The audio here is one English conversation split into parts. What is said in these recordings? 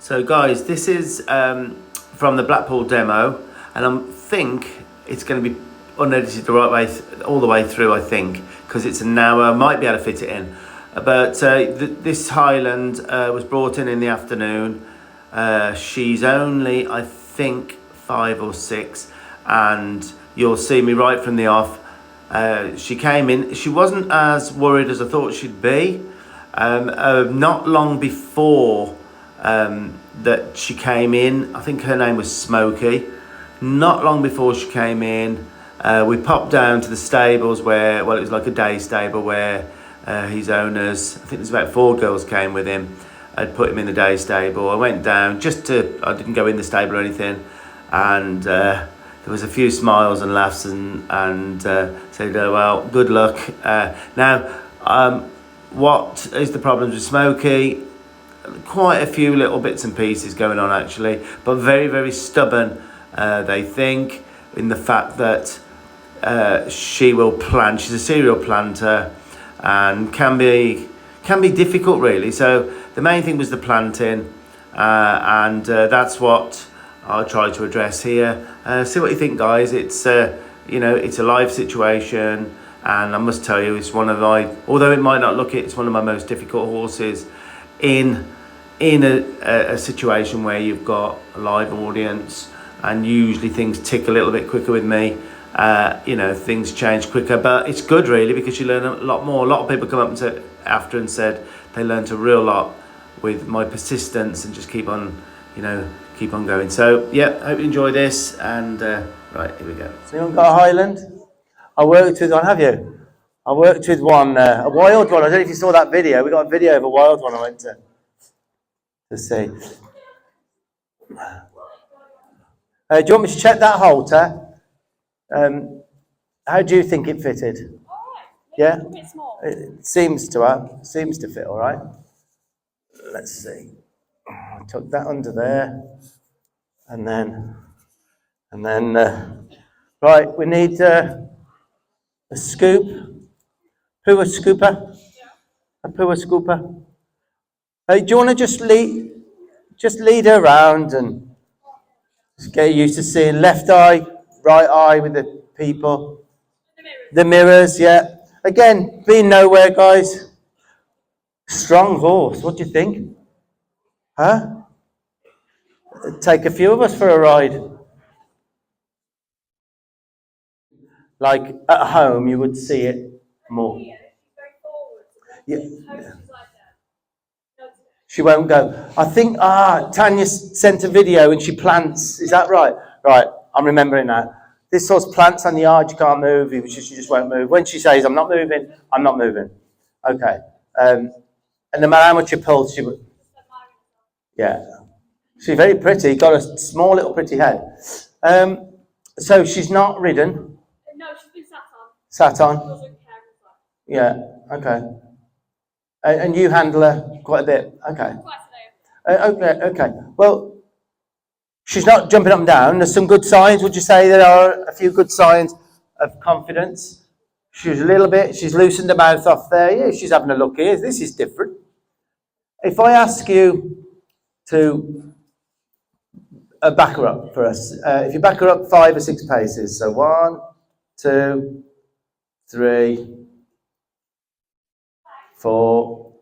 So guys, this is from the Blackpool demo, and I think it's going to be unedited the right way, all the way through, I think, because it's an hour, I might be able to fit it in. But this Highland was brought in the afternoon. She's only, I think, 5 or 6, and you'll see me right from the off. She came in, she wasn't as worried as I thought she'd be. Not long before that she came in, I think her name was Smokey. Not long before she came in, we popped down to the stables where, well, it was like a day stable where his owners, I think there's about 4 girls came with him. I'd put him in the day stable. I went down I didn't go in the stable or anything, and there was a few smiles and laughs and said, oh, well, good luck. Now, what is the problems with Smokey? Quite a few little bits and pieces going on actually, but very, very stubborn, they think, in the fact that she will plant. She's a serial planter and can be difficult really. So the main thing was the planting, and that's what I'll try to address here. See what you think, guys. It's it's a live situation, and I must tell you, it's one of although it might not look it, it's one of my most difficult horses in a situation where you've got a live audience, and usually things tick a little bit quicker with me. Things change quicker, but it's good really, because you learn a lot more. A lot of people come up and said they learned a real lot with my persistence and just keep on going. So yeah, hope you enjoy this, and right, here we go. So anyone got a Highland? I worked with one, have you? I worked with one, a wild one. I don't know if you saw that video. We got a video of a wild one I went to see. Do you want me to check that halter? How do you think it fitted? All right. Yeah? A bit small. It seems to fit all right. Let's see. I tuck that under there. And then right, we need a scoop. Poo scooper. Yeah. A poo scooper. Hey, do you want to just lead her around and just get used to seeing left eye, right eye with the people? The mirrors, yeah. Again, being nowhere, guys. Strong horse. What do you think? Huh? Take a few of us for a ride. Like at home, you would see it more. Yeah. She won't go. I think, Tanya sent a video and she plants. Is that right? Right, I'm remembering now. This horse plants on the yard, you can't move. She just won't move. When she says, I'm not moving, I'm not moving. Okay. And no matter how much you pull, she would. Yeah. She's very pretty, got a small little pretty head. So she's not ridden? No, she's been sat on. Sat on? Yeah, okay. And you handle her quite a bit? Okay. Okay. Well, she's not jumping up and down. There's some good signs. Would you say there are a few good signs of confidence? She's loosened her mouth off there. Yeah, she's having a look here. This is different. If I ask you to back her up for us, if you back her up 5 or 6 paces, so 1, 2, 3, 4,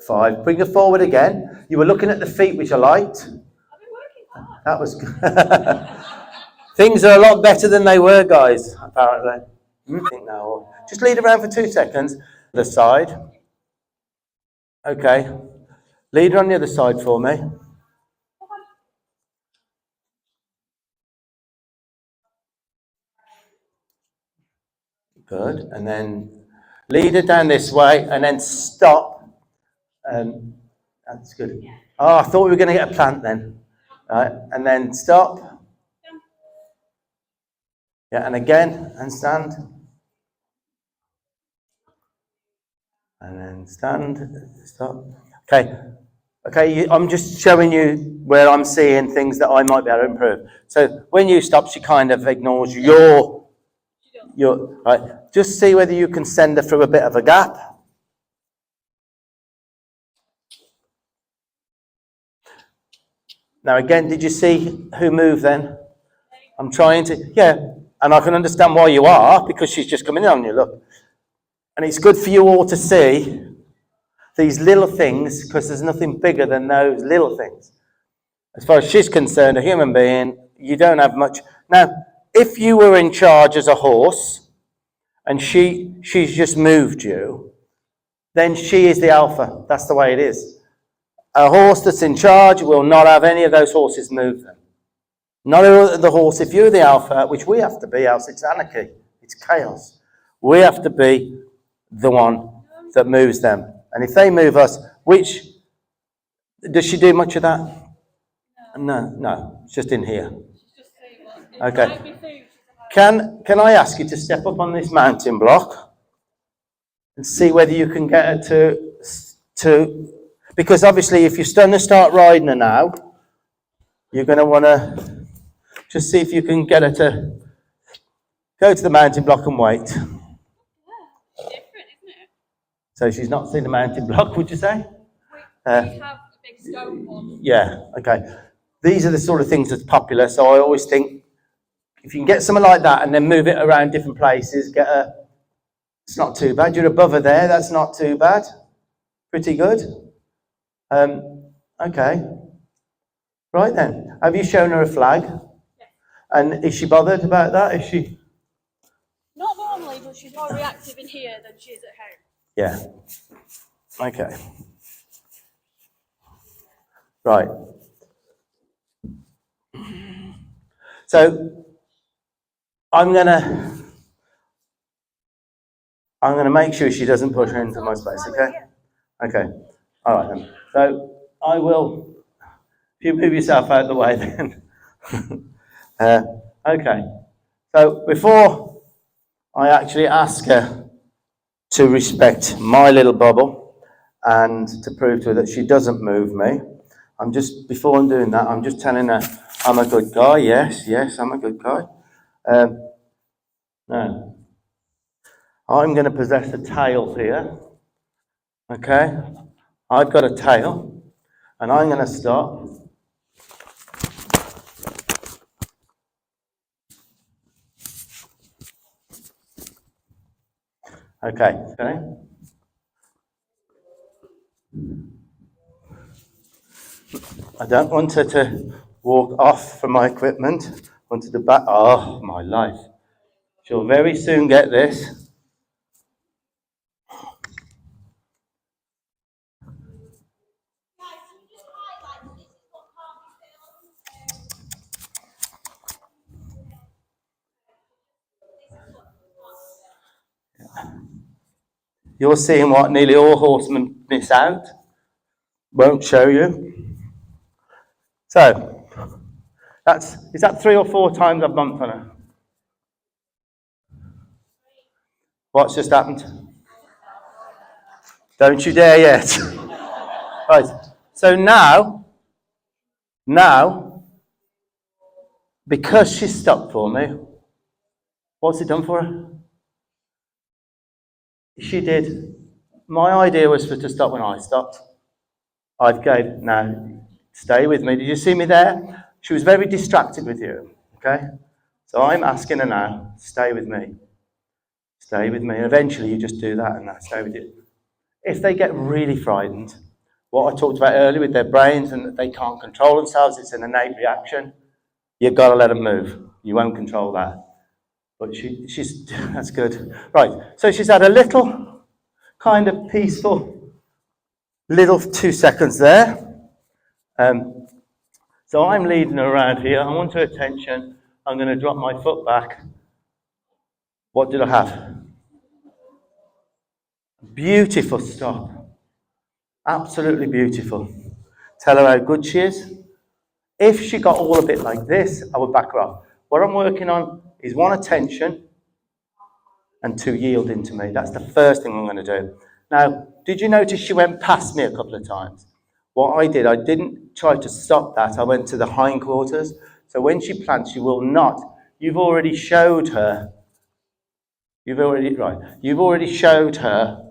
5. Bring her forward again. You were looking at the feet, which I liked. I've been working hard. That was good. Things are a lot better than they were, guys, apparently. Now, just lead around for 2 seconds. The side. Okay. Lead her on the other side for me. Good. And then lead her down this way and then stop. That's good. Oh, I thought we were going to get a plant then. Right. And then stop. Yeah, and again, and stand. And then stand, stop. Okay, I'm just showing you where I'm seeing things that I might be able to improve. So when you stop, she kind of ignores your right. Just see whether you can send her through a bit of a gap. Now again, did you see who moved then? I'm trying to, yeah, and I can understand why you are, because she's just coming in on you, look. And it's good for you all to see these little things, because there's nothing bigger than those little things. As far as she's concerned, a human being, you don't have much. Now, if you were in charge as a horse, and she's just moved you, then she is the alpha. That's the way it is. A horse that's in charge will not have any of those horses move them. Not the horse, if you're the alpha, which we have to be, else it's anarchy, it's chaos. We have to be the one that moves them. And if they move us, which, does she do much of that? No, it's just in here. Okay. Can I ask you to step up on this mountain block and see whether you can get her to because obviously if you're going to start riding her now, you're going to want to just see if you can get her to go to the mountain block and wait. Different, isn't it? So she's not seen the mountain block, would you say? We have a big stone one. Yeah, okay. These are the sort of things that's popular, so I always think if you can get something like that and then move it around different places, it's not too bad. You're above her there, that's not too bad. Pretty good. Okay. Right then. Have you shown her a flag? Yes. And is she bothered about that? Is she? Not normally, but she's more reactive in here than she is at home. Yeah. Okay. Right. So I'm gonna make sure she doesn't push her into my space, okay? Okay. All right then. So I will, if you move yourself out of the way then. Okay. So before I actually ask her to respect my little bubble and to prove to her that she doesn't move me, before I'm doing that, I'm just telling her I'm a good guy. Yes, I'm a good guy. Now, I'm going to possess a tail here. Okay? I've got a tail, and I'm going to stop. Okay. I don't want her to walk off from my equipment onto the back. Oh, my life. She'll very soon get this. You're seeing what nearly all horsemen miss out. Won't show you. So, is that 3 or 4 times I've bumped on her? What's just happened? Don't you dare yet. Right. So now, because she's stopped for me, what's it done for her? She did. My idea was for her to stop when I stopped. Now, stay with me. Did you see me there? She was very distracted with you, okay? So I'm asking her now, stay with me. Stay with me. And eventually you just do that and that, stay with you. If they get really frightened, what I talked about earlier with their brains and that they can't control themselves, it's an innate reaction, you've got to let them move. You won't control that. But she's that's good. Right, so she's had a little kind of peaceful little 2 seconds there. So I'm leading her around here. I want her attention. I'm going to drop my foot back. What did I have? Beautiful stop. Absolutely beautiful. Tell her how good she is. If she got all a bit like this, I would back her off. What I'm working on is 1, attention, and 2, yielding to me. That's the first thing I'm going to do. Now, did you notice she went past me a couple of times? What I did, I didn't try to stop that. I went to the hindquarters. So when she plants, she will not. You've already showed her. You've already showed her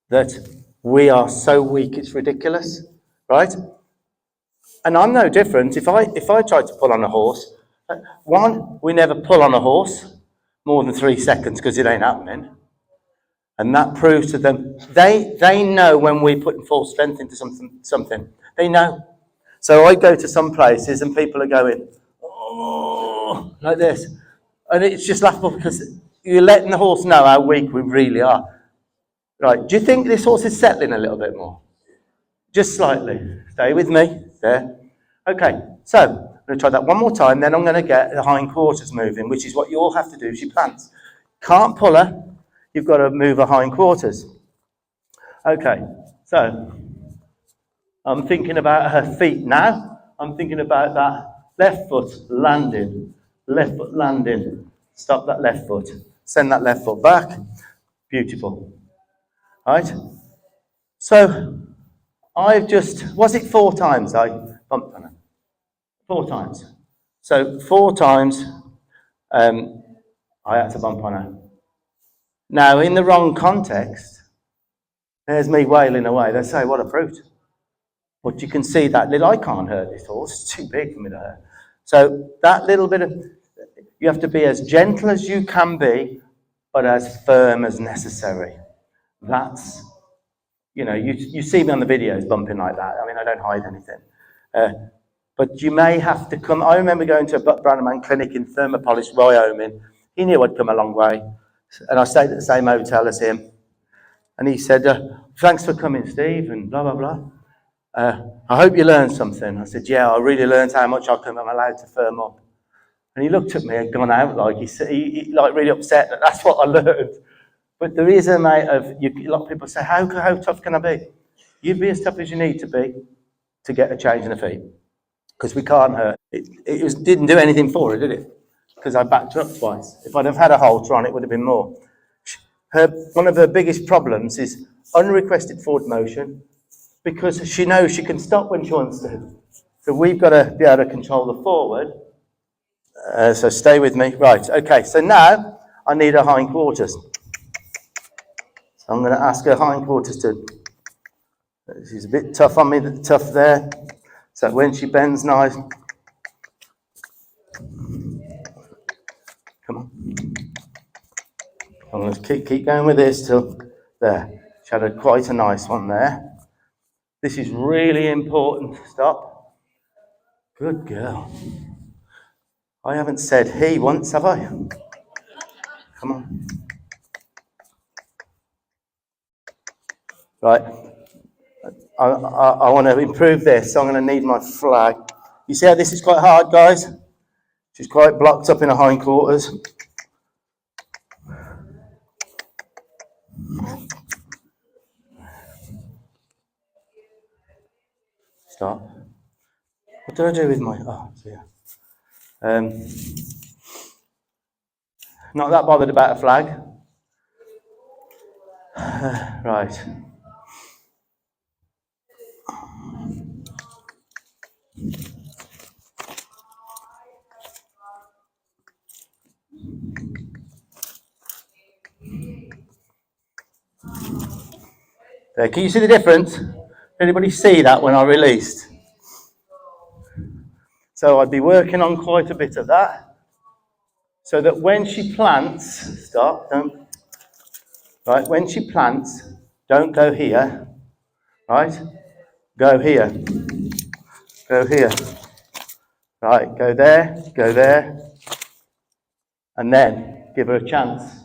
that we are so weak, it's ridiculous, right? And I'm no different. If I try to pull on a horse, one, we never pull on a horse more than 3 seconds because it ain't happening. And that proves to them, they know when we're putting full strength into something. They know. So I go to some places and people are going, oh, like this. And it's just laughable because you're letting the horse know how weak we really are. Right, do you think this horse is settling a little bit more? Just slightly. Stay with me. There. Okay, so I'm going to try that one more time, then I'm going to get the hindquarters moving, which is what you all have to do if she plants. Can't pull her, you've got to move her hindquarters. Okay, so I'm thinking about her feet now. I'm thinking about that left foot landing, stop that left foot, send that left foot back. Beautiful. Right? So I've just, was it 4 times I bumped on her? 4 times. So 4 times I had to bump on her. Now, in the wrong context, there's me wailing away. They say, what a brute. But you can see that little, I can't hurt this horse. It's too big for me to hurt. So that little bit of, you have to be as gentle as you can be, but as firm as necessary. That's, you see me on the videos bumping like that. I mean, I don't hide anything. But you may have to come. I remember going to a Buck Brannaman clinic in Thermopolis, Wyoming. He knew I'd come a long way. And I stayed at the same hotel as him. And he said, thanks for coming, Steve, and blah, blah, blah. I hope you learned something. I said, yeah, I really learned how much I'm allowed to firm up. And he looked at me and gone out like he like really upset that that's what I learned. But there is a amount of, a lot of people say, how tough can I be? You be as tough as you need to be to get a change in the feet. Because we can't hurt. It didn't do anything for her, did it? Because I backed her up twice. If I'd have had a halter on, it would have been more. One of her biggest problems is unrequested forward motion, because she knows she can stop when she wants to. So we've got to be able to control the forward. So stay with me. Right, okay, so now I need her hindquarters. So I'm going to ask her hindquarters to, she's a bit tough on me, tough there. So when she bends nice, come on. I'm going to keep going with this till there. She had quite a nice one there. This is really important. Stop. Good girl. I haven't said he once, have I? Come on. Right. I want to improve this, so I'm going to need my flag. You see how this is quite hard, guys? She's quite blocked up in her hindquarters. Stop. What do I do with my... Oh, dear. Not that bothered about a flag. Right. There, can you see the difference? Anybody see that when I released? So I'd be working on quite a bit of that, so that when she plants, stop, don't, right, when she plants, don't go here, right, go here, right, go there, and then give her a chance.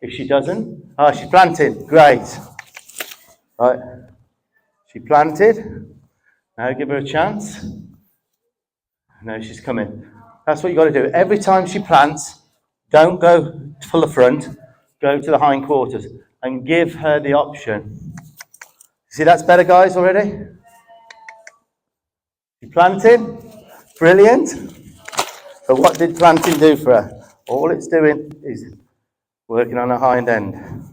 If she doesn't, she planted, great, right, she planted, now give her a chance. No, she's coming. That's what you've got to do. Every time she plants, don't go full the front, go to the hindquarters and give her the option. See, that's better, guys, already? She planted. Brilliant. So what did planting do for her? All it's doing is working on her hind end.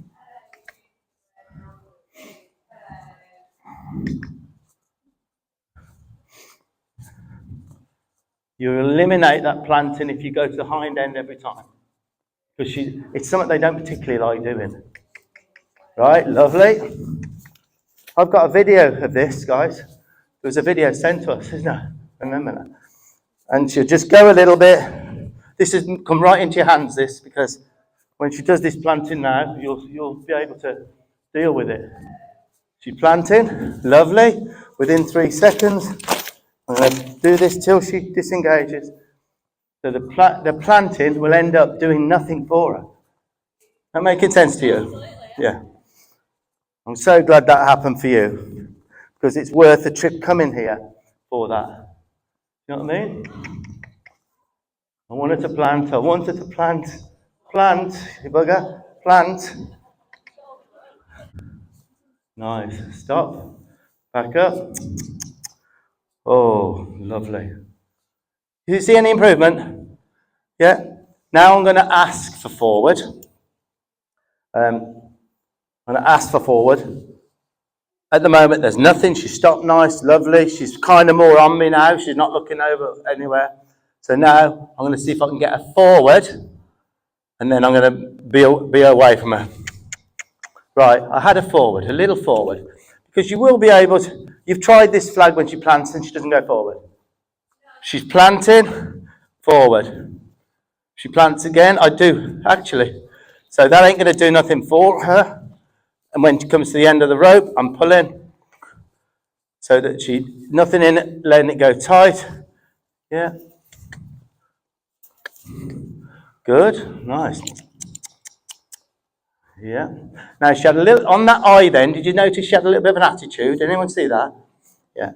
You eliminate that planting if you go to the hind end every time. Because it's something they don't particularly like doing. Right, lovely. I've got a video of this, guys. There was a video sent to us, isn't there? Remember that. And she'll just go a little bit. This is come right into your hands, this, because when she does this planting now, you'll be able to deal with it. She's planting, lovely. Within 3 seconds, I'm going to do this till she disengages. So the planting will end up doing nothing for her. That making sense to you? Absolutely. Yeah. I'm so glad that happened for you, because it's worth a trip coming here for that. You know what I mean? I wanted to plant, you bugger, plant. Nice, stop, back up. Oh, lovely. Do you see any improvement? Yeah? Now I'm going to ask for forward. I'm going to ask for forward. At the moment, there's nothing. She's stopped nice, lovely. She's kind of more on me now. She's not looking over anywhere. So now I'm going to see if I can get her forward, and then I'm going to be away from her. Right, I had her forward, a little forward, because you will be able to. You've tried this flag when she plants and she doesn't go forward. She's planting, forward. She plants again. I do, actually. So that ain't going to do nothing for her. And when she comes to the end of the rope, I'm pulling so that nothing in it, letting it go tight. Yeah. Good, nice. Yeah. Now she had a little, on that eye then, did you notice she had a little bit of an attitude? Did anyone see that? Yeah.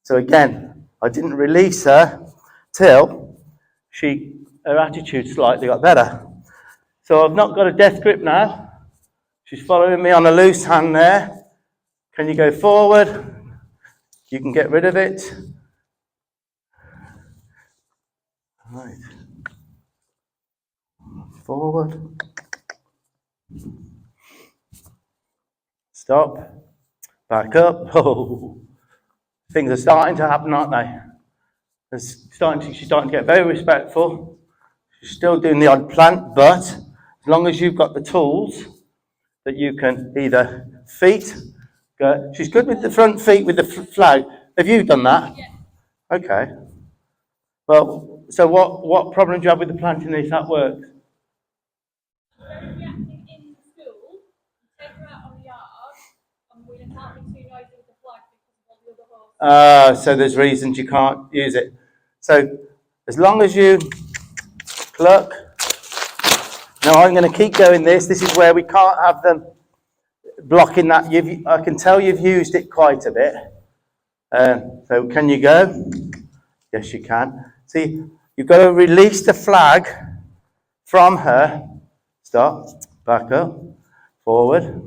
So again, I didn't release her till her attitude slightly got better. So I've not got a death grip now. She's following me on a loose hand there. Can you go forward? You can get rid of it. Right. Forward. Stop. Back up. Oh, things are starting to happen, aren't they? She's starting to get very respectful. She's still doing the odd plant, but as long as you've got the tools that you can either feet, go. She's good with the front feet with the flag. Have you done that? Yeah. Okay. Well, so what problem do you have with the planting if that works? Very reactive in school. Take her out on the yard, and we can't be too noisy with the flag because of all the other horses. So there's reasons you can't use it. So as long as you pluck. Now I'm going to keep going this. This is where we can't have them blocking that. I can tell you've used it quite a bit. So can you go? Yes, you can. See, you've got to release the flag from her. Stop. Back up. Forward.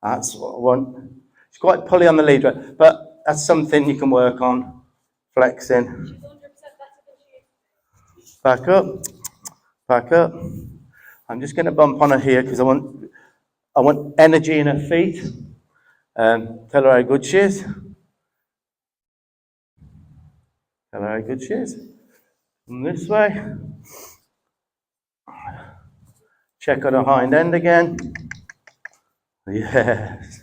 That's what I want. She's quite pully on the lead, right? But that's something you can work on. Flexing. She's 100% better than she is. Back up. Back up. I'm just going to bump on her here because I want energy in her feet. Tell her how good she is. Tell her how good she is. And this way. Check on her hind end again. Yes.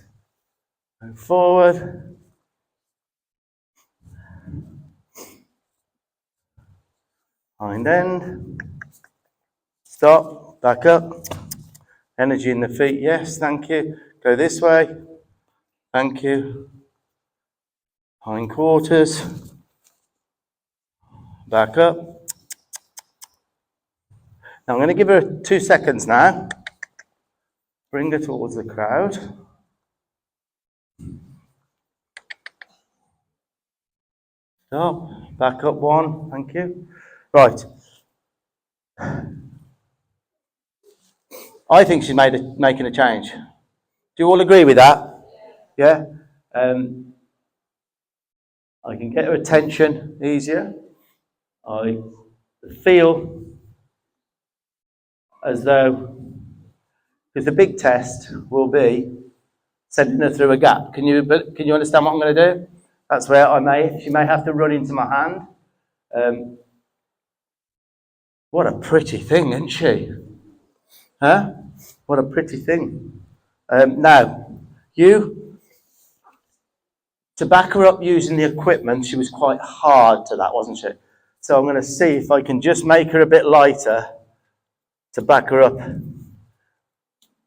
Go forward. Hind end. Stop. Back up. Energy in the feet. Yes, thank you. Go this way. Thank you. Hind quarters. Back up. Now I'm going to give her 2 seconds now. Bring her towards the crowd. Stop. Back up 1. Thank you. Right. I think she's making a change. Do you all agree with that? Yeah? I can get her attention easier. I feel as though, because the big test will be sending her through a gap. Can you understand what I'm going to do? That's where she may have to run into my hand. What a pretty thing, isn't she? Huh? What a pretty thing. Now, you to back her up using the equipment, she was quite hard to that, wasn't she? So I'm going to see if I can just make her a bit lighter to back her up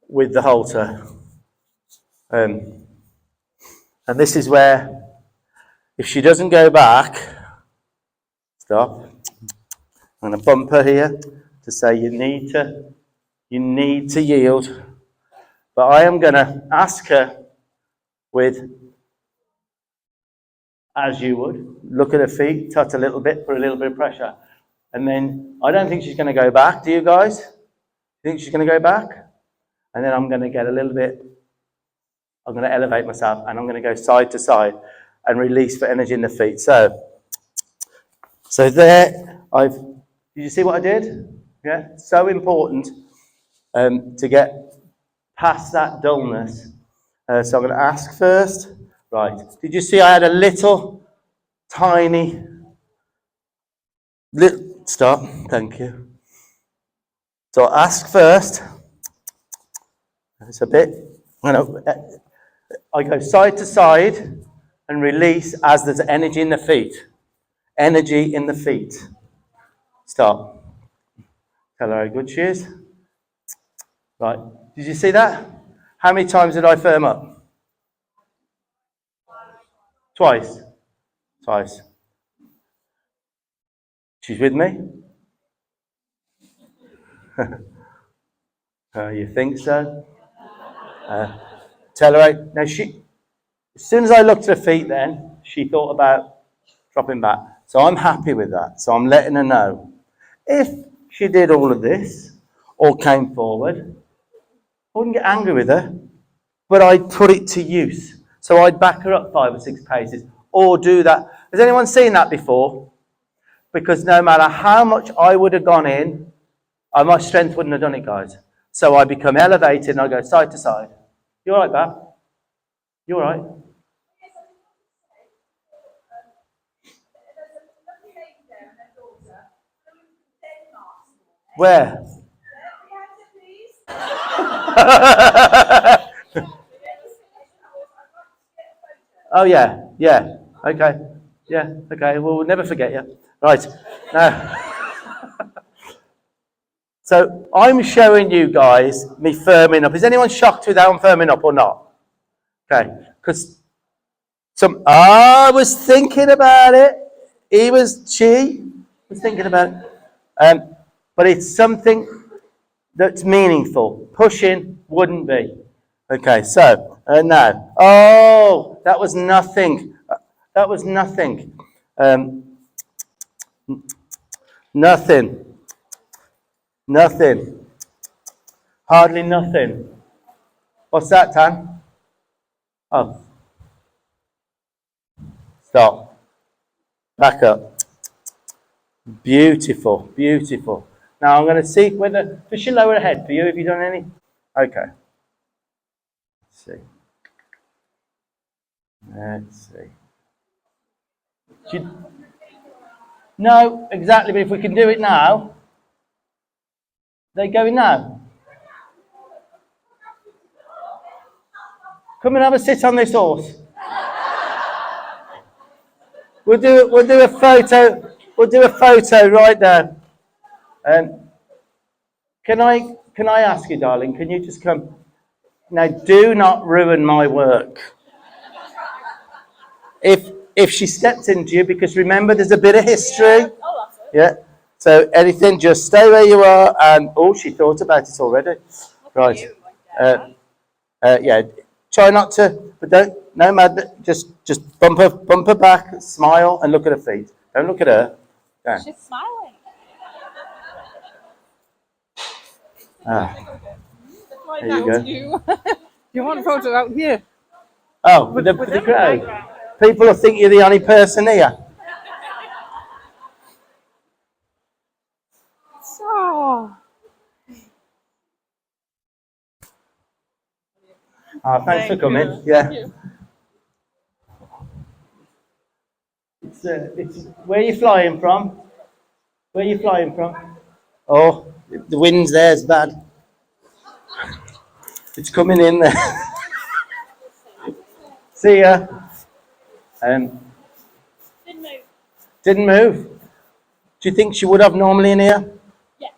with the halter. And this is where, if she doesn't go back, stop. I'm going to bump her here to say you need to yield. But I am going to ask her with, as you would, look at her feet, tut a little bit, put a little bit of pressure. And then I don't think she's going to go back. Do you guys? You think she's going to go back? And then I'm going to get a little bit, I'm going to elevate myself and I'm going to go side to side and release for energy in the feet. So there, did you see what I did? Yeah, so important to get past that dullness. So I'm going to ask first. Right, did you see I had a little, tiny, stop, thank you. So ask first. It's a bit, I go side to side and release as there's energy in the feet. Energy in the feet. Stop. Tell her how good she is. Right, did you see that? How many times did I firm up? Twice. Twice. She's with me? You think so? Tell her, now as soon as I looked at her feet then, she thought about dropping back. So I'm happy with that. So I'm letting her know. If she did all of this, or came forward, I wouldn't get angry with her, but I'd put it to use. So I'd back her up 5 or 6 paces, or do that. Has anyone seen that before? Because no matter how much I would have gone in, my strength wouldn't have done it, guys. So I become elevated and I go side to side. You all right, Bab? You all right? Where? Oh, yeah, yeah, okay, yeah, okay, well, we'll never forget you. Right, now, so I'm showing you guys me firming up. Is anyone shocked with how I'm firming up or not? Okay, because I was thinking about it. She was thinking about it. But it's something that's meaningful. Pushing wouldn't be. Okay, so now. Oh, that was nothing. That was nothing. Nothing. Nothing. Hardly nothing. What's that, Tan? Oh. Stop. Back up. Beautiful, beautiful. Now I'm going to see whether, does she lower her head for you? Have you done any? Okay. Let's see. Let's see. No, exactly, but if we can do it now, they're going now. Come and have a sit on this horse. We'll do a photo. We'll do a photo right now. Can I ask you, darling? Can you just come? Now, do not ruin my work. If she stepped into you, because remember, there's a bit of history. Yeah. So anything, just stay where you are. And she thought about it already. Right. Yeah. Try not to, but don't. No mad. Just bump her back, smile, and look at her feet. Don't look at her. Yeah. She's smiling. There you go. You want a photo out here? Oh, with the crowd. People will think you're the only person here. So. Oh, thanks for coming. Yeah. It's where are you flying from? Where are you flying from? Oh, the wind's there's bad. It's coming in there. See ya. Um, Didn't move. didn't move. Do you think she would have normally in here? Yeah.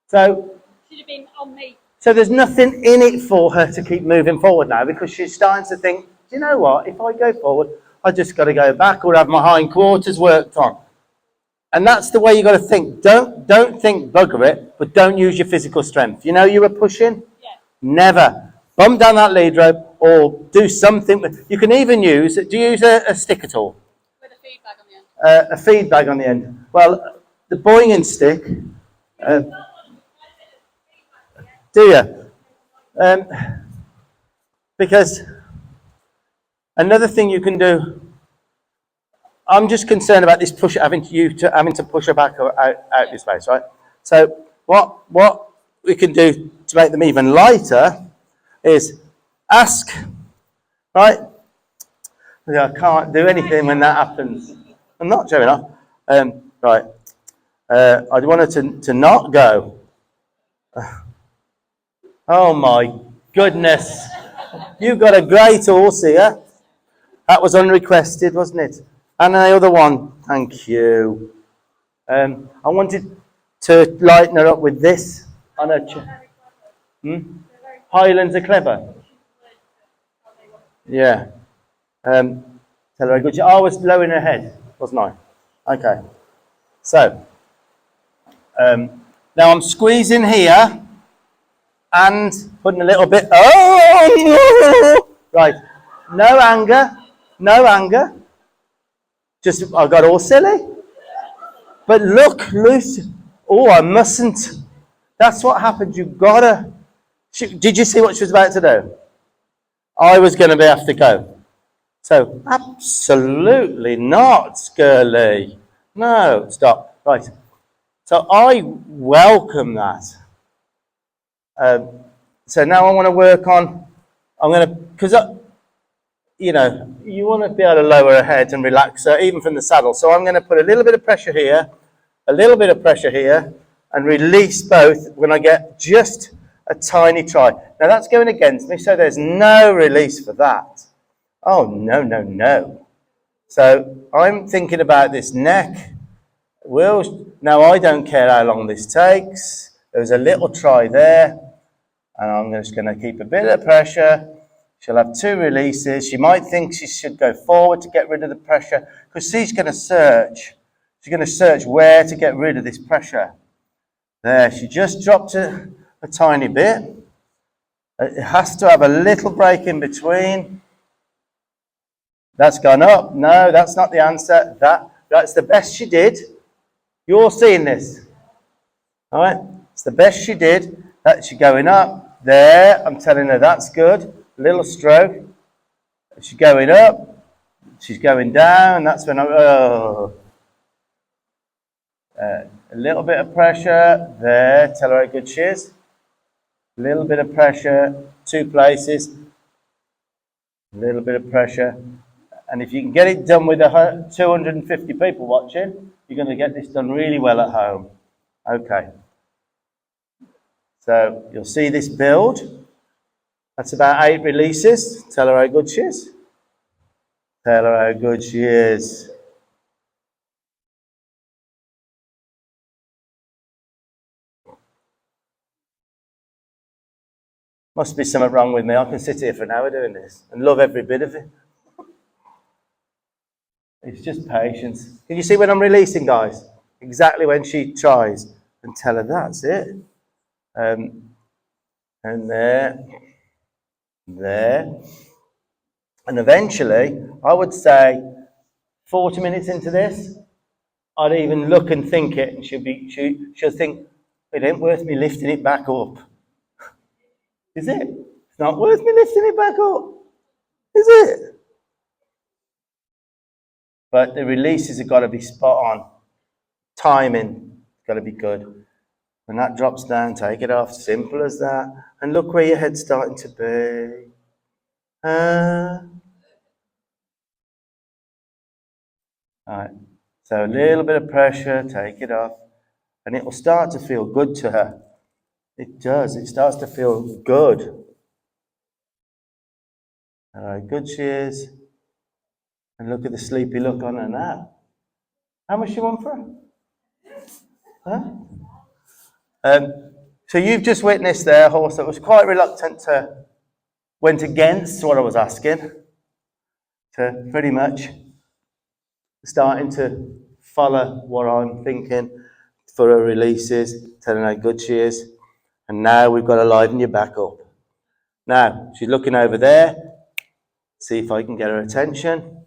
So, Should have been on me. so there's nothing in it for her to keep moving forward now because she's starting to think, do you know what? If I go forward, I just got to go back or have my hindquarters worked on. And that's the way you got to think. Don't think bugger it, but don't use your physical strength. You know you were pushing? Yeah. Never. Bump down that lead rope or do something. You can even use, do you use a stick at all? With a feedback on the end. A feed bag on the end. Well, the boinging stick, do you? Because another thing you can do, I'm just concerned about this push, having to push her back out this place, right? So what we can do to make them even lighter is ask, right? Yeah, I can't do anything when that happens. I'm not showing off. Right. I want her to not go. Oh my goodness. You've got a great horse here. That was unrequested, wasn't it? And the other one. Thank you. I wanted to lighten her up with this on her Highlands are clever. Yeah. Tell her good. I was low in her head, wasn't I? Okay. So, now I'm squeezing here and putting a little bit. Oh, right. No anger. No anger. Just, I got all silly. But look, Lucy. Oh, I mustn't. That's what happened. You gotta. Did you see what she was about to do? I was going to have to go. So, absolutely not, girly. No, stop. Right. So, I welcome that. So now I want to work on, I'm going to, because, you know, you want to be able to lower her head and relax her, even from the saddle. So I'm going to put a little bit of pressure here, a little bit of pressure here, and release both when I get just a tiny try. Now that's going against me, so there's no release for that. Oh, no, no, no. So I'm thinking about this neck. Now I don't care how long this takes. There's a little try there. And I'm just going to keep a bit of pressure. She'll have two releases. She might think she should go forward to get rid of the pressure because she's going to search. She's going to search where to get rid of this pressure. There, she just dropped a tiny bit. It has to have a little break in between. That's gone up. No, that's not the answer. That's the best she did. You're seeing this. All right? It's the best she did. That's going up. There, I'm telling her that's good. Little stroke. She's going up. She's going down. That's when a little bit of pressure. There, tell her how good she is. A little bit of pressure. Two places. A little bit of pressure. And if you can get it done with 250 people watching, you're going to get this done really well at home. Okay. So you'll see this build. That's about 8 releases. Tell her how good she is. Tell her how good she is. Must be something wrong with me. I can sit here for an hour doing this and love every bit of it. It's just patience. Can you see when I'm releasing, guys? Exactly when she tries. And tell her that's it. And there. There. And eventually, I would say 40 minutes into this, I'd even look and think it, and she'll think, it ain't worth me lifting it back up. Is it? It's not worth me lifting it back up. Is it? But the releases have got to be spot on. Timing has got to be good. When that drops down, take it off. Simple as that. And look where your head's starting to be. All right. So a little bit of pressure, take it off. And it will start to feel good to her. It does. It starts to feel good. All right, good she is. And look at the sleepy look on her now. How much you want for her? Huh? So you've just witnessed there a horse that was quite reluctant to, went against what I was asking, to pretty much starting to follow what I'm thinking for her releases, telling her how good she is. And now we've got to liven you back up. Now, she's looking over there. See if I can get her attention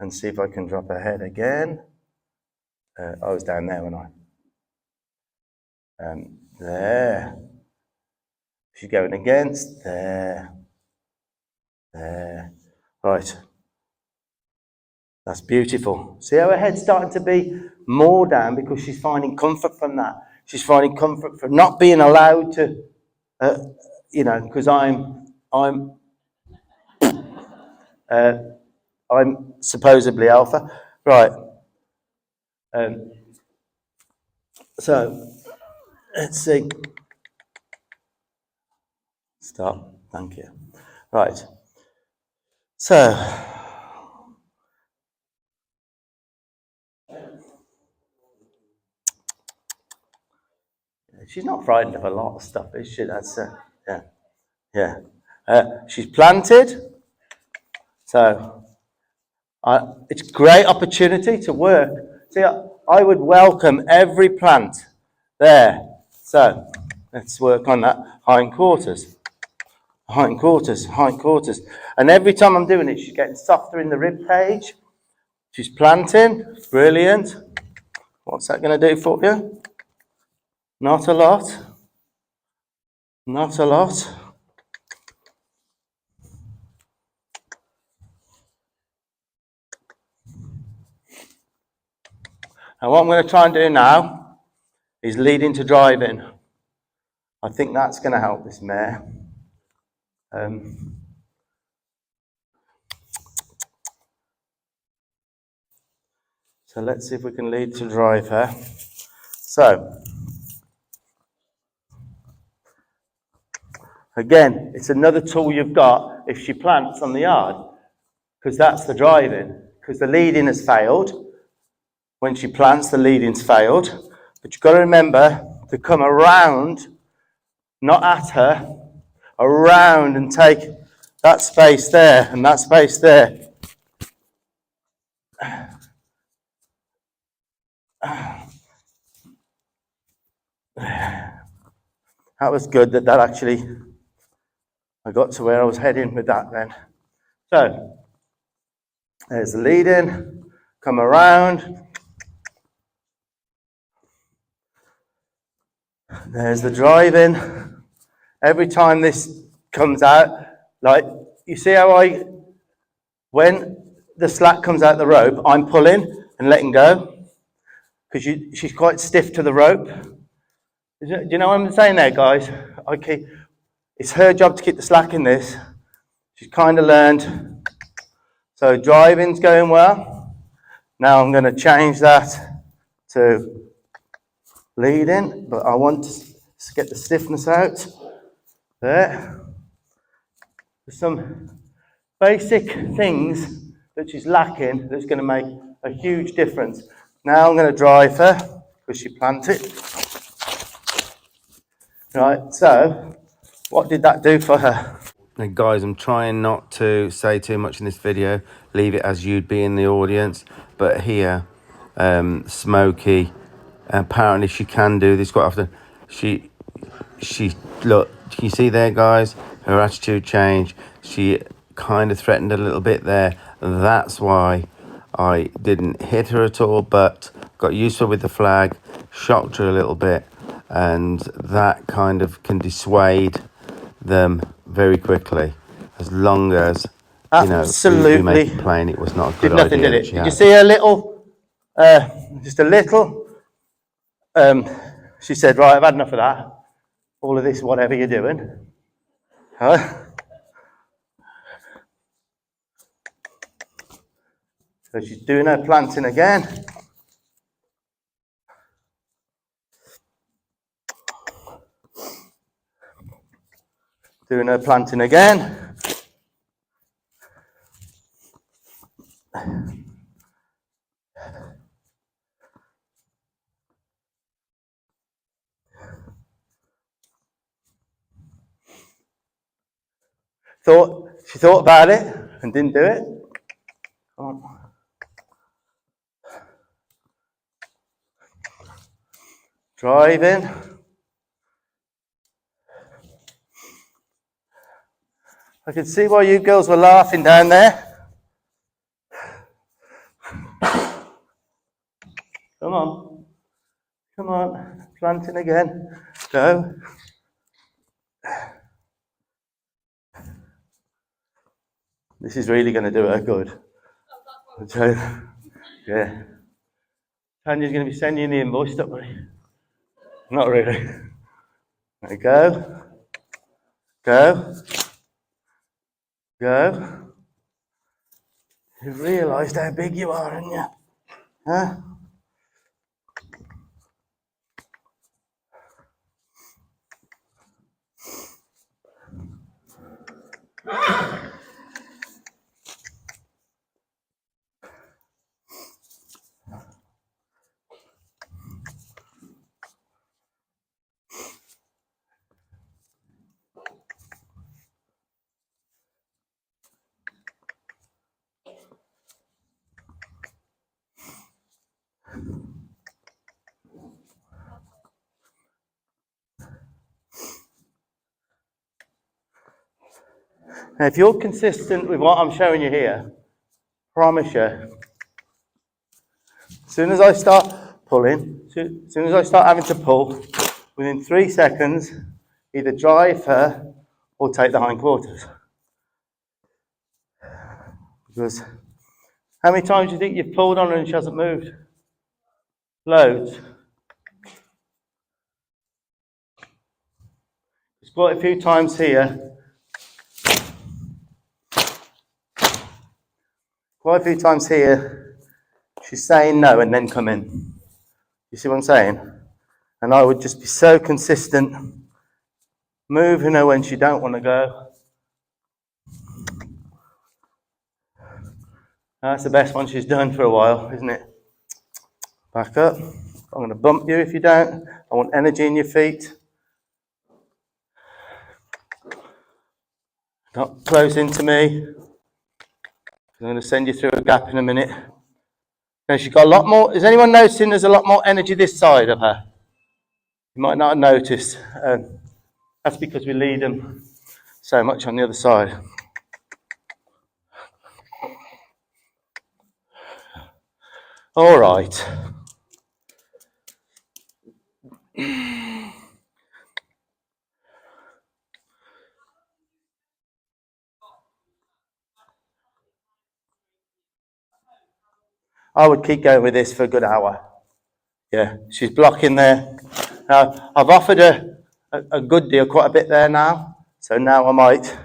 and see if I can drop her head again. I was down there, wasn't I? There. She's going against. There. There. Right. That's beautiful. See how her head's starting to be more down because she's finding comfort from that. She's finding comfort from not being allowed to, because I'm supposedly alpha. Right. So, let's see. Stop. Thank you. Right. So, she's not frightened of a lot of stuff, is she? That's yeah. She's planted. So, it's a great opportunity to work. See, I would welcome every plant there. So, let's work on that hindquarters. Hindquarters, hindquarters. And every time I'm doing it, she's getting softer in the rib cage. She's planting. Brilliant. What's that going to do for you? Not a lot. Not a lot. And what I'm going to try and do now is lead into driving. I think that's going to help this mare. So let's see if we can lead to drive her. So, again, it's another tool you've got if she plants on the yard, because that's the driving. Because the leading has failed. When she plants, the leading's failed. But you've got to remember to come around, not at her, around and take that space there and that space there. That was good that actually, I got to where I was heading with that then. So, there's the lead in, come around. There's the driving. Every time this comes out, like, you see how when the slack comes out the rope, I'm pulling and letting go, because she's quite stiff to the rope. Do you know what I'm saying there, guys? Okay, it's her job to keep the slack in this. She's kind of learned. So driving's going well. Now I'm going to change that to leading, but I want to get the stiffness out. There. There's some basic things that she's lacking that's going to make a huge difference. Now I'm going to drive her because she planted. Right, so what did that do for her? Now guys, I'm trying not to say too much in this video, leave it as you'd be in the audience, but here, Smokey, apparently she can do this quite often. She look, can you see there, guys, her attitude changed. She kind of threatened a little bit there. That's why I didn't hit her at all, but got used to her with the flag, shocked her a little bit, and that kind of can dissuade them very quickly, as long as we make it plain it was not a good did nothing, idea. did it? Did you see a little, just a little? She said, right, I've had enough of that. All of this, whatever you're doing. Huh? So she's doing her planting again. Doing her planting again. She thought about it and didn't do it. Come on. Driving. I could see why you girls were laughing down there. Come on. Come on. Planting again. Go. This is really going to do her good. Yeah. Tanya's going to be sending you the invoice, don't worry. Not really. There you go. Go. Go. You've realised how big you are, haven't you? Huh? Now, if you're consistent with what I'm showing you here, promise you, as soon as I start pulling, as soon as I start having to pull, within 3 seconds, either drive her or take the hindquarters. Because how many times do you think you've pulled on her and she hasn't moved? Loads. There's quite a few times here. Quite a few times here, she's saying no and then come in. You see what I'm saying? And I would just be so consistent, moving her when she don't want to go. That's the best one she's done for a while, isn't it? Back up. I'm going to bump you if you don't. I want energy in your feet. Not close into me. I'm going to send you through a gap in a minute. Now she's got a lot more. Is anyone noticing there's a lot more energy this side of her? You might not have noticed. That's because we lead them so much on the other side. All right. I would keep going with this for a good hour. Yeah, she's blocking there. Now, I've offered her a good deal, quite a bit there now. So now I might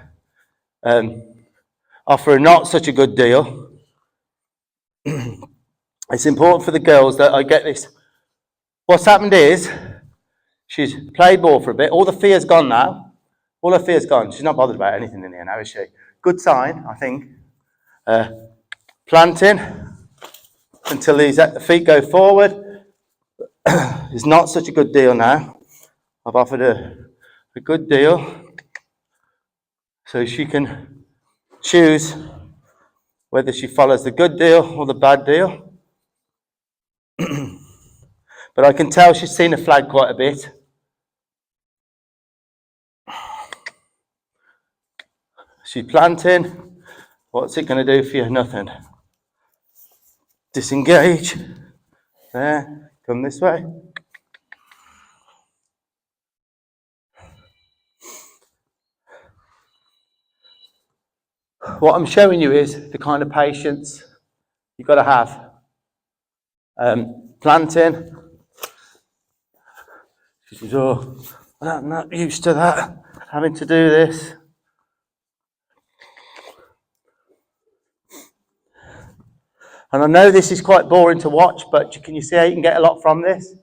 offer her not such a good deal. It's important for the girls that I get this. What's happened is she's played ball for a bit. All the fear's gone now. All her fear's gone. She's not bothered about anything in here now, is she? Good sign, I think. Planting until these feet go forward is not such a good deal now. I've offered her a good deal so she can choose whether she follows the good deal or the bad deal. But I can tell she's seen a flag quite a bit. She's planting. What's it going to do for you? Nothing. Disengage. There. Come this way. What I'm showing you is the kind of patience you've got to have. Planting. She says, oh, I'm not used to that, having to do this. And I know this is quite boring to watch, but can you see how you can get a lot from this?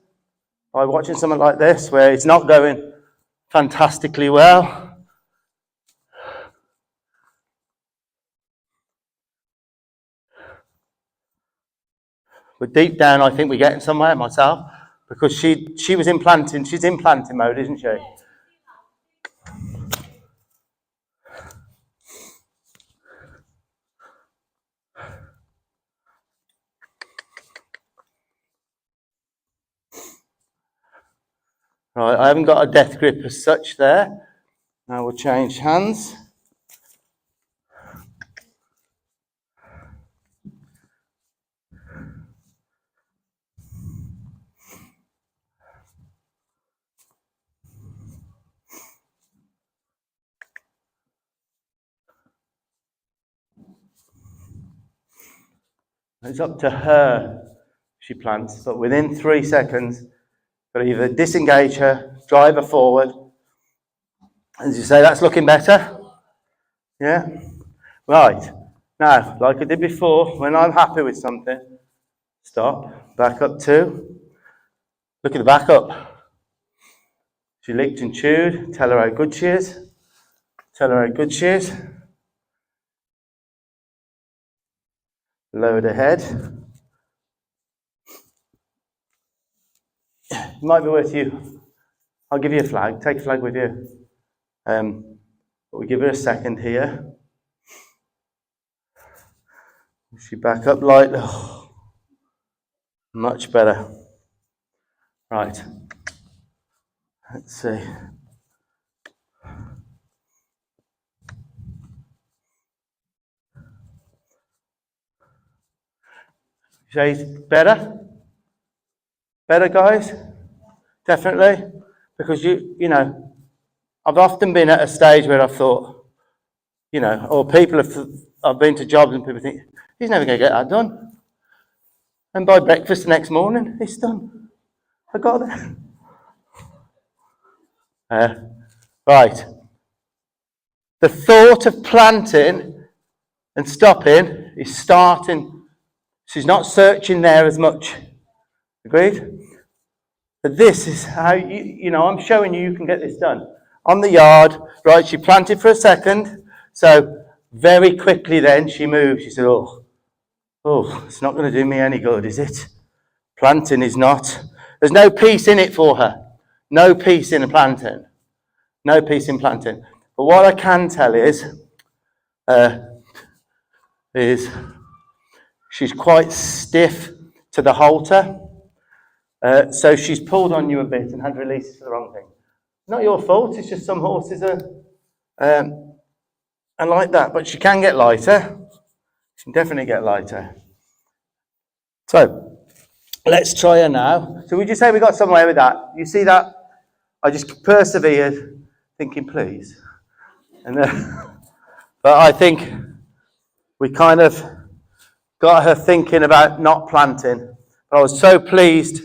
By watching something like this, where it's not going fantastically well. But deep down, I think we're getting somewhere myself, because she was implanting. She's implanting mode, isn't she? Right, I haven't got a death grip as such there. Now we'll change hands. It's up to her, she plants, but within 3 seconds, but either disengage her, drive her forward. As you say, that's looking better. Yeah? Right. Now, like I did before, when I'm happy with something, stop, back up 2. Look at the back up. She licked and chewed. Tell her how good she is. Tell her how good she is. Lowered her head. It might be worth you. I'll give you a flag. Take a flag with you. But we give her a second here. She back up lightly. Oh, much better. Right. Let's see. Shay's better? Better, guys? Definitely? Because you know, I've often been at a stage where I've thought, you know, or I've been to jobs and people think, he's never going to get that done. And by breakfast the next morning, it's done. I got there. Right. The thought of planting and stopping is starting. She's not searching there as much. Agreed? But this is how, you know, I'm showing you can get this done. On the yard, right, she planted for a second. So very quickly then she moved. She said, oh, it's not going to do me any good, is it? Planting is not. There's no peace in it for her. No peace in planting. No peace in planting. But what I can tell is she's quite stiff to the halter. So she's pulled on you a bit and had releases for the wrong thing. Not your fault, it's just some horses are like that. But she can get lighter. She can definitely get lighter. So, let's try her now. So would you say we got somewhere with that? You see that? I just persevered, thinking, please. And but I think we kind of got her thinking about not planting. But I was so pleased,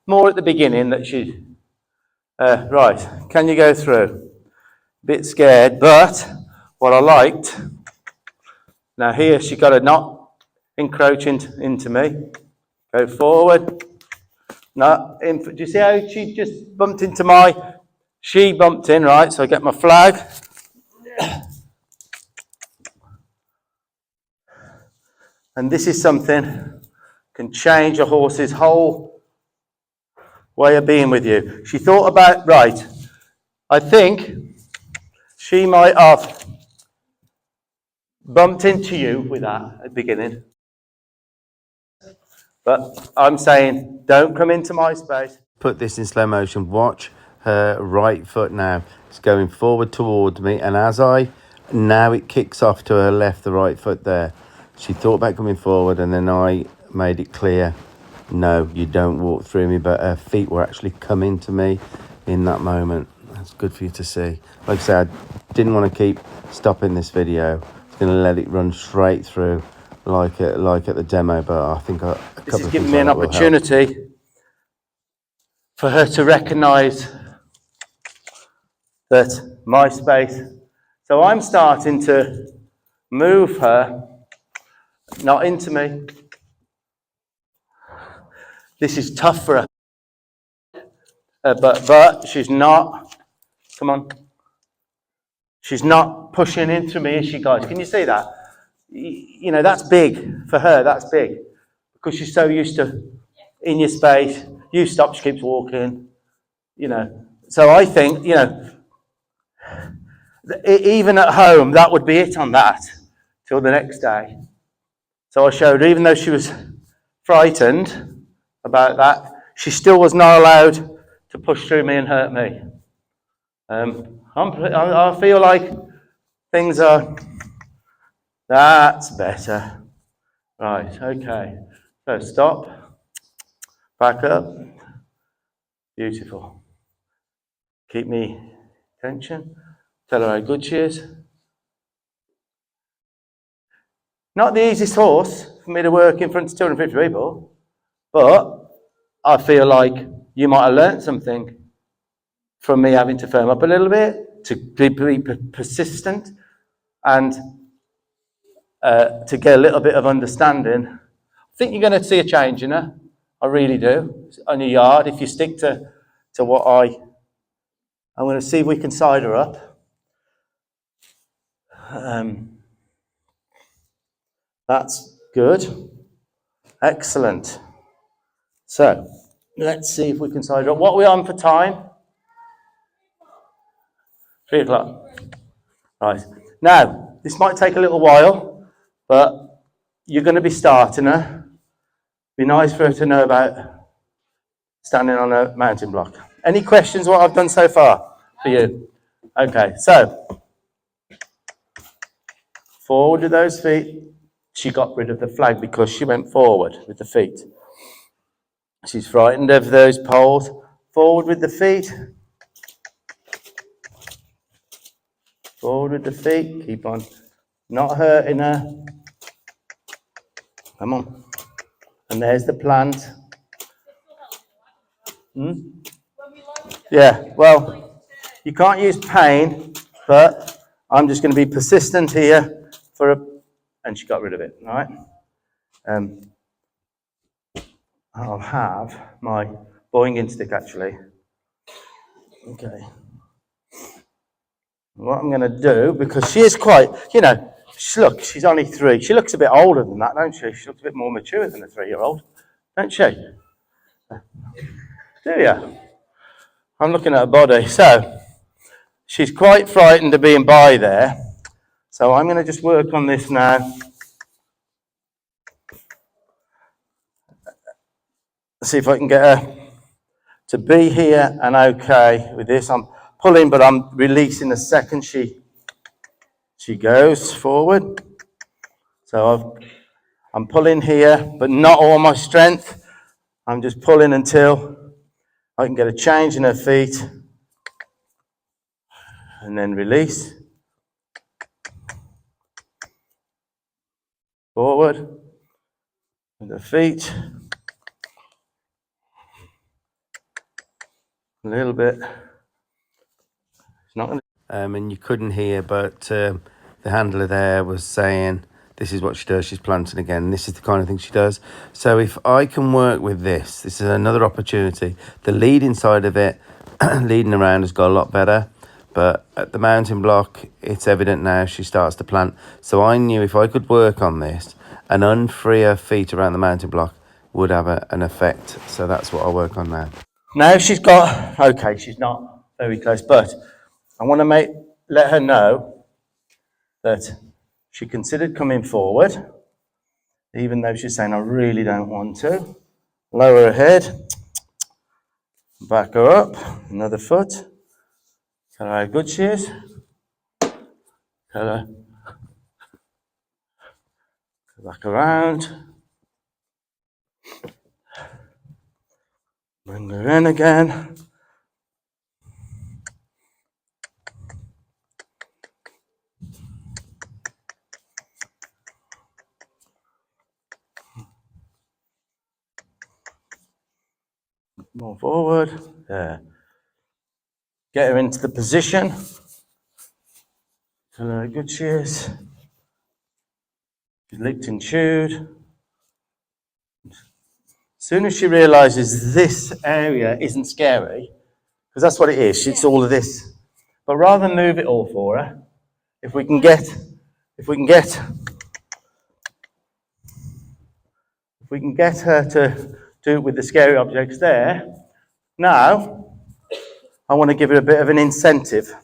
more at the beginning, that she... right, can you go through? Bit scared, but what I liked... Now here, she got to not encroach into me. Go forward. No, do you see how she just bumped into she bumped in, right? So I get my flag. And this is something can change a horse's whole way of being with you. She thought about, right, I think she might have bumped into you with that at the beginning. But I'm saying, don't come into my space. Put this in slow motion. Watch her right foot now. It's going forward towards me. And now it kicks off to her left, the right foot there. She thought about coming forward, and then I made it clear, no, you don't walk through me. But her feet were actually coming to me in that moment. That's good for you to see. Like I said, I didn't want to keep stopping this video. I was going to let it run straight through like at the demo, but I think this is giving me an opportunity for her to recognise that my space. So I'm starting to move her, not into me. This is tough for her, but she's not. Come on, she's not pushing into me, is she, guys? Can you see that? You know, that's big for her. That's big because she's so used to in your space. You stop, she keeps walking, you know. So I think, you know, even at home, that would be it on that till the next day. So I showed her, even though she was frightened about that, she still was not allowed to push through me and hurt me. I feel like things are, that's better. Right, okay. So stop, back up. Beautiful. Keep me attention. Tell her how good she is. Not the easiest horse for me to work in front of 250 people, but I feel like you might have learnt something from me having to firm up a little bit, to be persistent, and to get a little bit of understanding. I think you're going to see a change in her. I really do. On your yard, if you stick to what I'm going to see if we can side her up. That's good. Excellent. So, let's see if we can side her up. What are we on for time? 3 o'clock. Right. Now, this might take a little while, but you're going to be starting her. Be nice for her to know about standing on a mounting block. Any questions what I've done so far for you? Okay, so forward with those feet. She got rid of the flag because she went forward with the feet. She's frightened of those poles. Forward with the feet. Forward with the feet. Keep on not hurting her. Come on. And there's the plant. Yeah, well, you can't use pain, but I'm just going to be persistent here and she got rid of it, all right? I'll have my boinging stick actually. Okay. What I'm going to do, because she is quite, you know, look, she's only 3. She looks a bit older than that, don't she? She looks a bit more mature than a 3-year-old, don't she? Do you? I'm looking at her body. So, she's quite frightened of being by there. So I'm going to just work on this now. See if I can get her to be here and okay with this. I'm pulling, but I'm releasing the second she goes forward. So I'm pulling here, but not all my strength. I'm just pulling until I can get a change in her feet and then release. Forward with the feet. A little bit. It's not going to. And you couldn't hear, but the handler there was saying, this is what she does, she's planting again. This is the kind of thing she does. So if I can work with this is another opportunity. The leading side of it, leading around, has got a lot better. But at the mounting block, it's evident now she starts to plant. So I knew if I could work on this and unfree her feet around the mounting block would have an effect. So that's what I'll work on now. Now she's got, okay, she's not very close, but I want to let her know that she considered coming forward, even though she's saying, I really don't want to. Lower her head, back her up, another foot. Tell her how good she is. Tell her, back around. Bring her in again. More forward. There. Get her into the position. Tell her how good she is. She's licked and chewed. As soon as she realizes this area isn't scary, because that's what it is, it's all of this. But rather than move it all for her, if we can get If we can get her to do it with the scary objects there, now I want to give her a bit of an incentive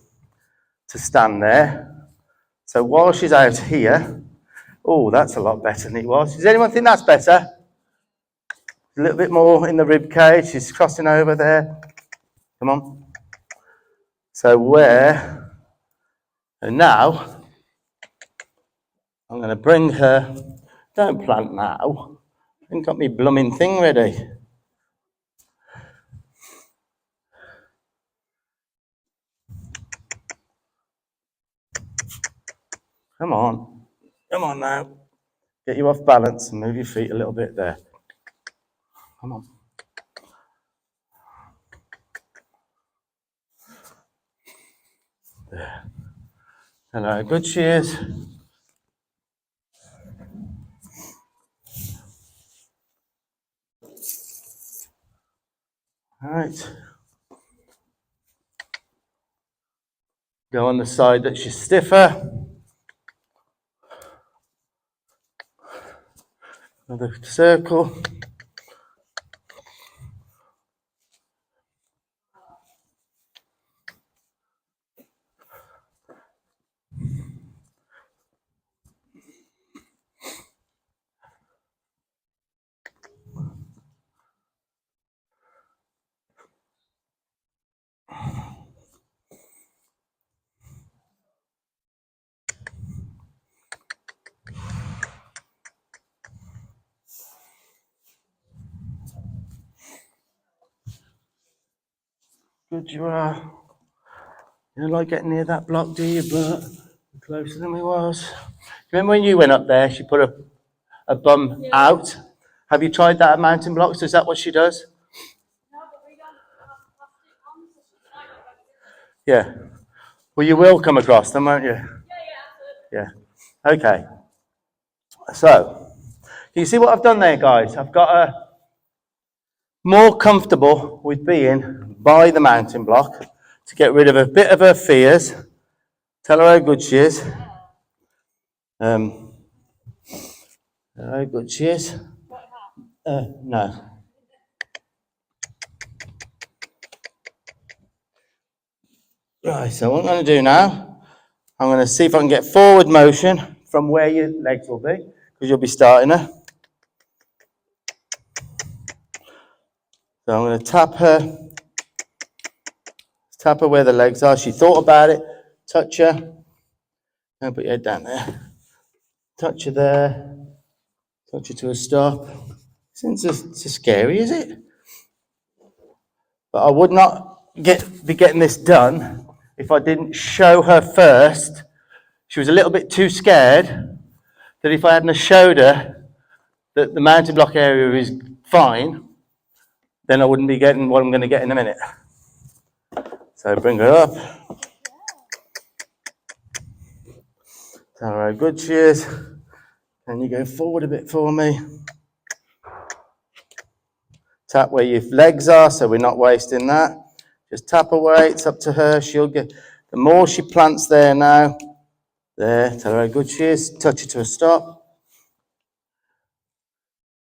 to stand there. So while she's out here, oh, that's a lot better than it was. Does anyone think that's better? A little bit more in the rib cage. She's crossing over there. Come on. So where? And now I'm going to bring her. Don't plant now. I ain't got me blooming thing ready. Come on. Come on now. Get you off balance and move your feet a little bit there. Come on. There. Hello, good cheers. All right. Go on the side that she's stiffer. Another circle. Good you are. You don't like getting near that block, do you? But closer than we was. Remember when you went up there, she put a bum out? Have you tried that at Mountain Blocks? Is that what she does? No, but we don't have plastic on, so she might not go. Yeah. Well, you will come across them, won't you? Yeah, Yeah. Okay. So, can you see what I've done there, guys? I've got her more comfortable with being by the mountain block to get rid of a bit of her fears. Tell her how good she is. Tell her how good she is. No. Right, so what I'm going to do now, I'm going to see if I can get forward motion from where your legs will be, because you'll be starting her. So I'm going to tap her where the legs are. She thought about it. Touch her. Don't put your head down there. Touch her there. Touch her to a stop. Isn't so scary, is it? But I would not be getting this done if I didn't show her first. She was a little bit too scared that if I hadn't showed her that the mountain block area is fine, then I wouldn't be getting what I'm going to get in a minute. So bring her up. Tell her how good she is. Can you go forward a bit for me? Tap where your legs are so we're not wasting that. Just tap away, it's up to her. She'll get, the more she plants there now, there, tell her how good she is. Touch her to a stop.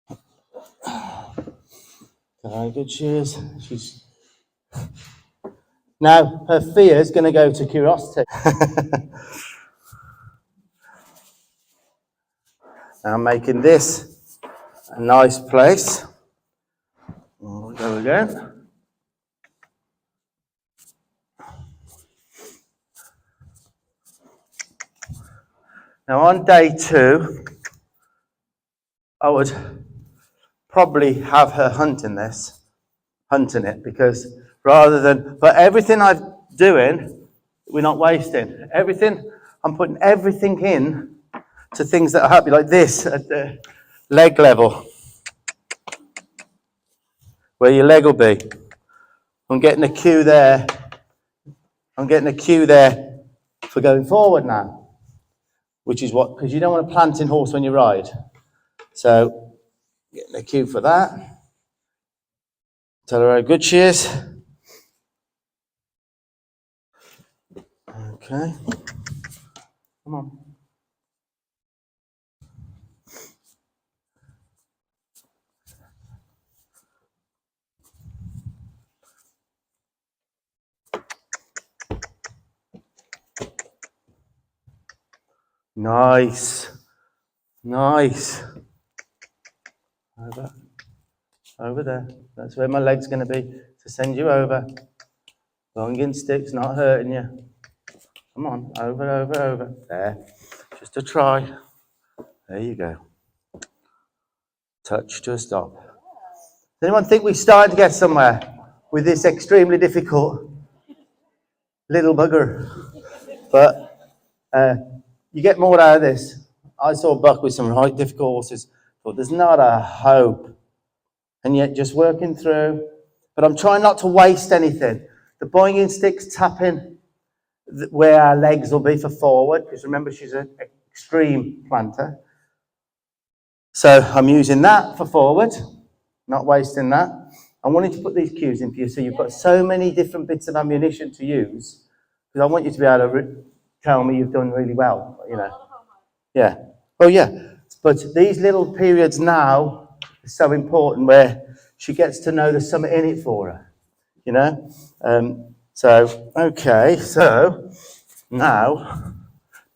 Tell her how good she is. Now, her fear is going to go to curiosity. Now I'm making this a nice place. We'll go again. Now on day 2, I would probably have her hunting it, because rather than, but everything I'm doing, we're not wasting. Everything, I'm putting everything in to things that are happy, like this at the leg level, where your leg will be. I'm getting a cue there. I'm getting a cue there for going forward now, which is what, because you don't want a planting horse when you ride. So, getting a cue for that. Tell her how good she is. Okay. Come on. Nice. Nice. Over there. That's where my leg's going to be, to send you over. Long in sticks, not hurting you. Come on, over. There. Just a try. There you go. Touch to a stop. Does anyone think we started to get somewhere with this extremely difficult little bugger? But you get more out of this. I saw Buck with some right difficult horses. Thought there's not a hope. And yet just working through. But I'm trying not to waste anything. The boinging stick's tapping where our legs will be for forward, because remember she's an extreme planter. So I'm using that for forward, not wasting that. I wanted to put these cues in for you so you've got so many different bits of ammunition to use, because I want you to be able to tell me you've done really well, you know. Yeah. Oh yeah. But these little periods now are so important where she gets to know there's something in it for her, you know. Okay, so now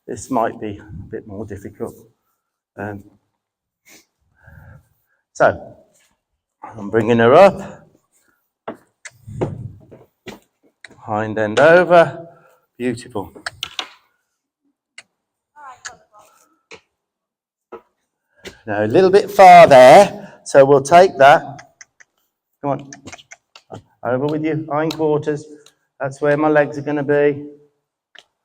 this might be a bit more difficult. So I'm bringing her up, hind end over, beautiful. Now a little bit far there, so we'll take that. Come on, over with your hindquarters. That's where my legs are going to be.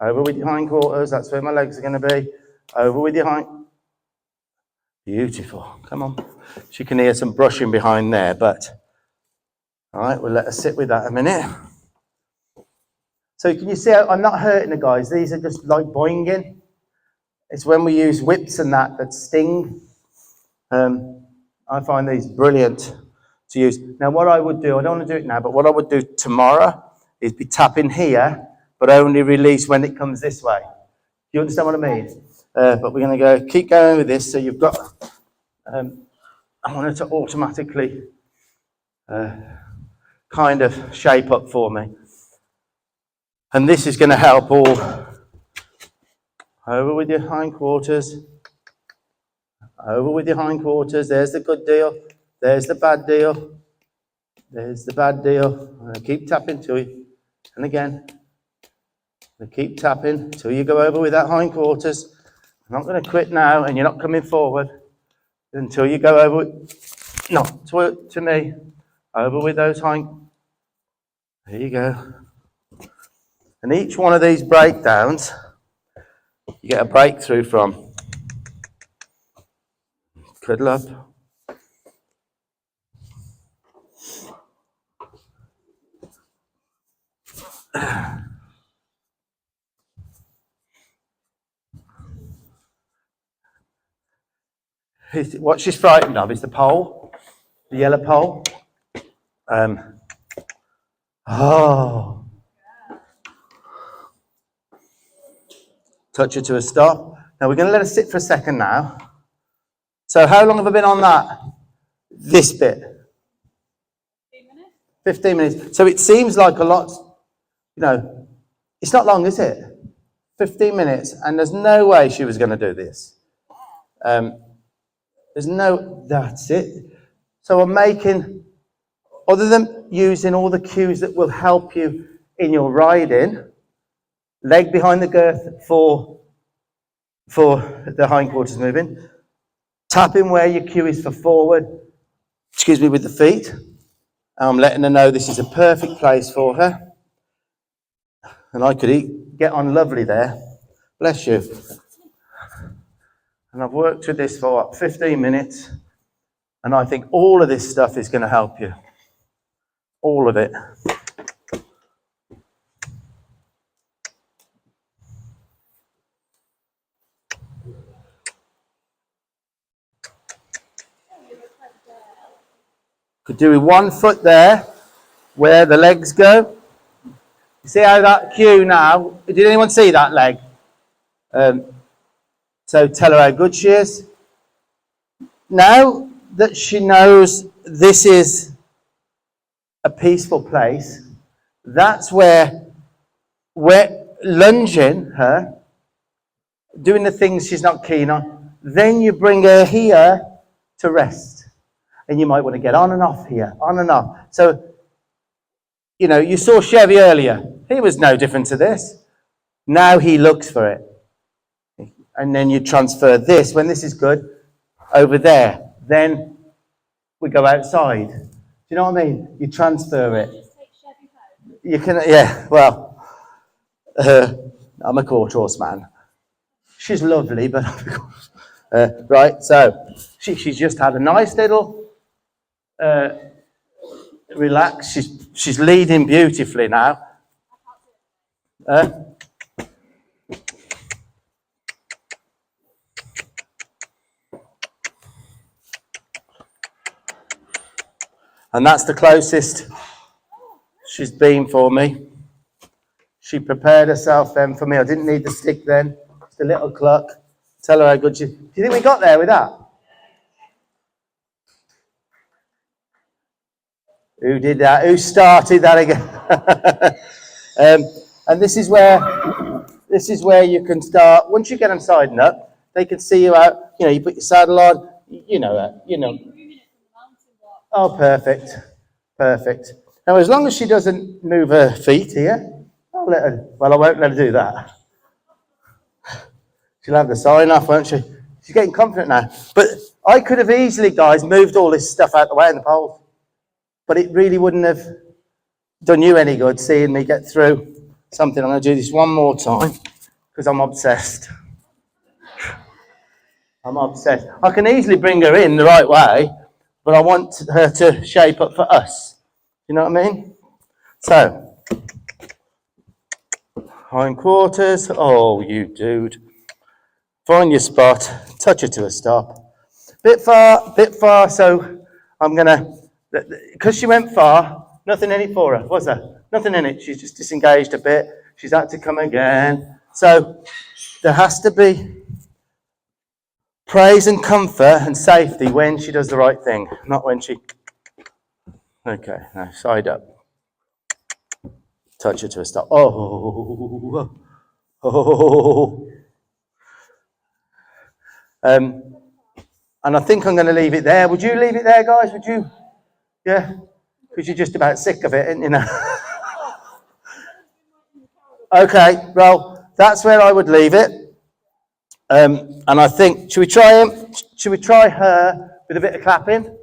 Over with your hindquarters. That's where my legs are going to be. Over with your hind. Beautiful. Come on. She can hear some brushing behind there, but all right, we'll let her sit with that a minute. So can you see I'm not hurting the guys? These are just like boinging. It's when we use whips and that sting. I find these brilliant to use. Now what I would do, I don't want to do it now, but what I would do tomorrow is be tapping here, but only release when it comes this way. Do you understand what I mean? But we're going to keep going with this. So you've got, I want it to automatically kind of shape up for me. And this is going to help all. Over with your hindquarters. Over with your hindquarters. There's the good deal. There's the bad deal. There's the bad deal. Keep tapping till you. And again. Keep tapping till you go over with that hindquarters. I'm not going to quit now, and you're not coming forward until you go over. Not to me. Over with those hind. There you go. And each one of these breakdowns, you get a breakthrough from. Cuddle up. What she's frightened of is the pole, the yellow pole. Touch her to a stop. Now we're going to let her sit for a second now. So how long have I been on that? This bit? 15 minutes. 15 minutes. So it seems like a lot, you know, it's not long, is it? 15 minutes, and there's no way she was going to do this. That's it. So I'm making, other than using all the cues that will help you in your riding, leg behind the girth for the hindquarters moving, tapping where your cue is for forward, with the feet. I'm letting her know this is a perfect place for her. And I could get on lovely there. Bless you. And I've worked with this for 15 minutes. And I think all of this stuff is going to help you. All of it. Could do with 1 foot there, where the legs go. You see how that cue now, did anyone see that leg? So tell her how good she is. Now that she knows this is a peaceful place, that's where lunging her doing the things she's not keen on. Then you bring her here to rest. And you might want to get on and off here, on and off. So, you know, you saw Chevy earlier. He was no different to this. Now he looks for it. And then you transfer this, when this is good, over there. Then we go outside. Do you know what I mean? You transfer it. Just take Chevy home. You can, yeah, well, I'm a quarter horse man. She's lovely, but right, so she's just had a nice little relax. She's leading beautifully now. And that's the closest she's been for me. She prepared herself then for me. I didn't need the stick then. Just a little cluck. Tell her how good she... Do you think we got there with that? Who did that? Who started that again? And this is where you can start. Once you get them siding up, they can see you out. You know, you put your saddle on. You know that. You know. Oh, perfect. Perfect. Now, as long as she doesn't move her feet here, I'll let her. Well, I won't let her do that. She'll have the sign off, won't she? She's getting confident now. But I could have easily, guys, moved all this stuff out the way in the poles. But it really wouldn't have done you any good seeing me get through something. I'm going to do this one more time because I'm obsessed. I'm obsessed. I can easily bring her in the right way, but I want her to shape up for us. You know what I mean? So, hindquarters. Oh, you dude. Find your spot. Touch her to a stop. Bit far. So I'm going to... Because she went far, nothing in it for her, was there? Nothing in it. She's just disengaged a bit. She's had to come again. So there has to be praise and comfort and safety when she does the right thing, not when she... Okay, now side up. Touch her to a stop. Oh. And I think I'm going to leave it there. Would you leave it there, guys? Would you? Yeah, because you're just about sick of it, ain't you now? Okay, well, that's where I would leave it. And I think, should we try him? Should we try her with a bit of clapping?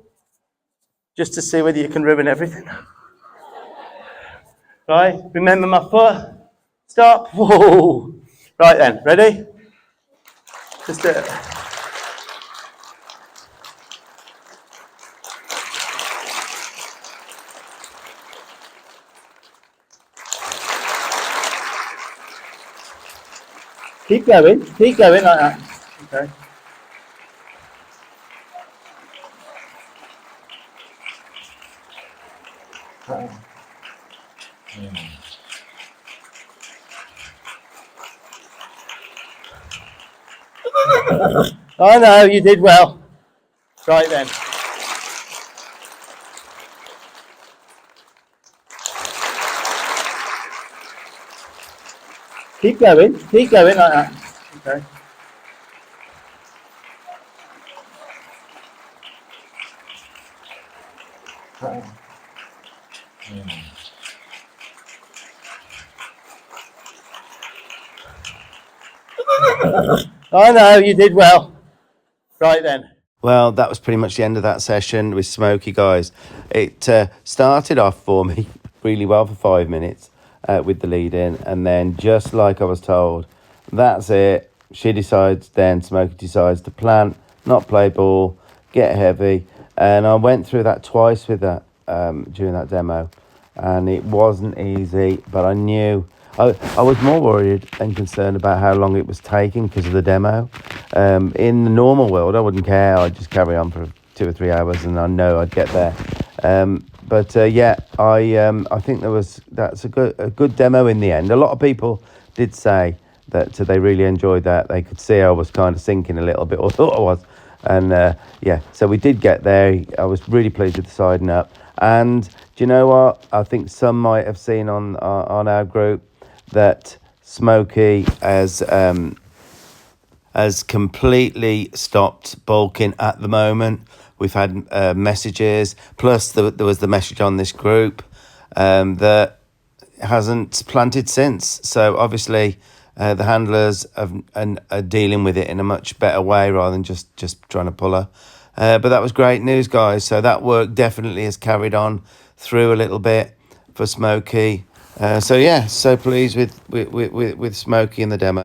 Just to see whether you can ruin everything. Right, remember my foot. Stop. Whoa. Right then, ready? Just do it. Keep going like that. Okay. I know, you did well. Right then. Keep going like that. Okay. I know, you did well. Right then. Well, that was pretty much the end of that session with Smokey, guys. It started off for me really well for 5 minutes with the lead in, and then just like I was told, that's it. Smokey decides to plant, not play ball, get heavy, and I went through that twice with that during that demo, and it wasn't easy, but I knew. I was more worried and concerned about how long it was taking because of the demo. In the normal world, I wouldn't care. I'd just carry on for 2 or 3 hours, and I know I'd get there. I think that's a good demo in the end. A lot of people did say that they really enjoyed that. They could see I was kind of sinking a little bit, or thought I was. And so we did get there. I was really pleased with the siding up. And do you know what? I think some might have seen on our group that Smokey has has completely stopped bulking at the moment. We've had messages, plus there was the message on this group that hasn't planted since. So obviously the handlers are dealing with it in a much better way rather than just trying to pull her. But that was great news, guys. So that work definitely has carried on through a little bit for Smokey. So yeah, so pleased with Smokey in the demo.